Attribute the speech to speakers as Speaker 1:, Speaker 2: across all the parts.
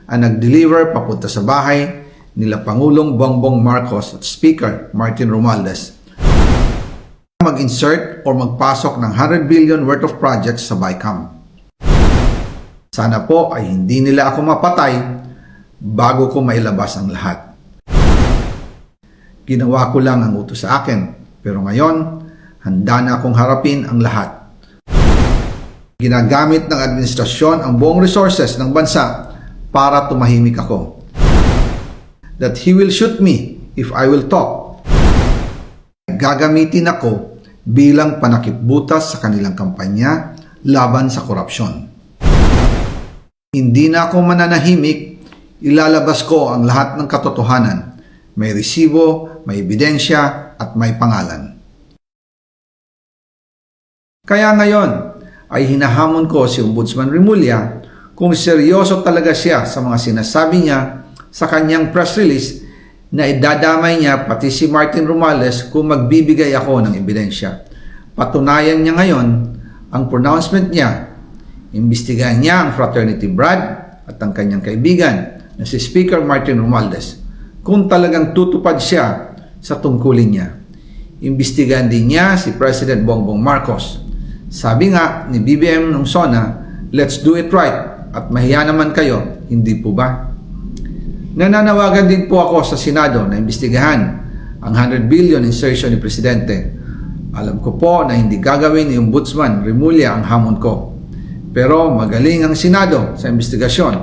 Speaker 1: ang nag-deliver papunta sa bahay nila Pangulong Bongbong Marcos at Speaker Martin Romualdez mag-insert o magpasok ng 100 billion worth of projects sa BICAM. Sana po ay hindi nila ako mapatay bago ko mailabas ang lahat. Ginawa ko lang ang utos sa akin, pero ngayon, handa na akong harapin ang lahat. Ginagamit ng administrasyon ang buong resources ng bansa para tumahimik ako. That he will shoot me if I will talk. Gagamitin ako bilang panakipbutas sa kanilang kampanya laban sa korupsyon. Hindi na ako mananahimik, ilalabas ko ang lahat ng katotohanan. May resibo, may ebidensya, at may pangalan. Kaya ngayon ay hinahamon ko si Ombudsman Remulla kung seryoso talaga siya sa mga sinasabi niya sa kanyang press release na idadamay niya pati si Martin Romualdez kung magbibigay ako ng ebidensya. Patunayan niya ngayon ang pronouncement niya. Imbestigahan niya ang fraternity Brad at ang kanyang kaibigan na si Speaker Martin Romualdez kung talagang tutupad siya sa tungkulin niya. Imbestigahan din niya si President Bongbong Marcos. Sabi nga ni BBM ng SONA, let's do it right at mahiya naman kayo, hindi po ba? Nananawagan din po ako sa Senado na imbestigahan ang 100 billion insertion ni Presidente. Alam ko po na hindi gagawin ni Ombudsman Remulla ang hamon ko. Pero magaling ang Senado sa investigasyon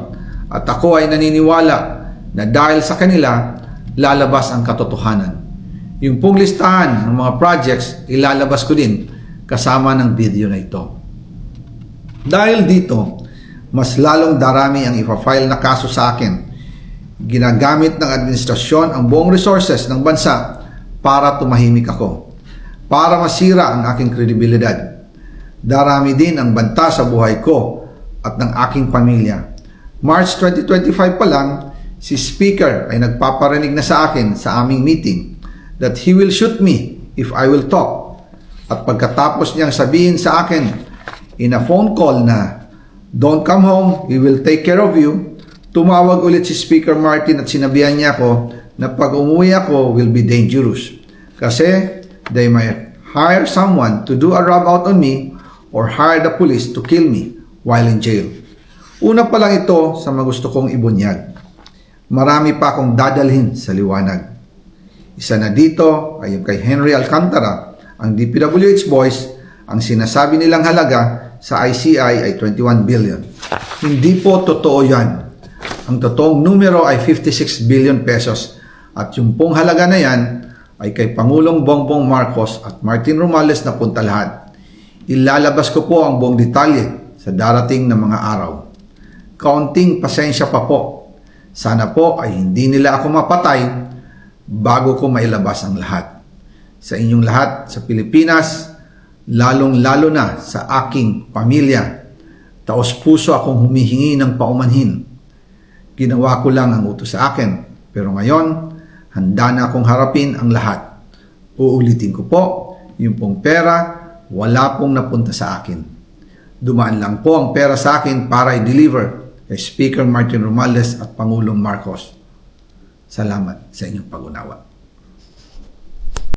Speaker 1: at ako ay naniniwala na dahil sa kanila, lalabas ang katotohanan. Yung pong listahan ng mga projects, ilalabas ko din kasama ng video na ito. Dahil dito, mas lalong darami ang ipa-file na kaso sa akin. Ginagamit ng administrasyon ang buong resources ng bansa para tumahimik ako, para masira ang aking kredibilidad. Darami din ang banta sa buhay ko at ng aking pamilya. March 2025 pa lang, si Speaker ay nagpaparinig na sa akin sa aming meeting that he will shoot me if I will talk. At pagkatapos niyang sabihin sa akin in a phone call na don't come home, we will take care of you, tumawag ulit si Speaker Martin at sinabihan niya ako na pag umuwi ako will be dangerous kasi they might hire someone to do a rub out on me or hire the police to kill me while in jail. Una pa lang ito sa magusto kong ibunyag. Marami pa akong dadalhin sa liwanag. Isa na dito ay yung kay Henry Alcantara, ang DPWH boys, ang sinasabi nilang halaga sa ICI ay 21 billion. Hindi po totoo yan. Ang totoong numero ay 56 billion pesos at yung pong halaga na yan ay kay Pangulong Bongbong Marcos at Martin Romualdez na punta lahat. Ilalabas ko po ang buong detalye sa darating na mga araw. Kaunting pasensya pa po. Sana po ay hindi nila ako mapatay bago ko mailabas ang lahat. Sa inyong lahat sa Pilipinas, lalong-lalo na sa aking pamilya, taos-puso akong humihingi ng paumanhin. Ginawa ko lang ang utos sa akin, pero ngayon, handa na akong harapin ang lahat. Uulitin ko po, yung pong pera, wala pong napunta sa akin. Dumaan lang po ang pera sa akin para i-deliver kay Speaker Martin Romualdez at Pangulong Marcos. Salamat sa inyong pag-unawa.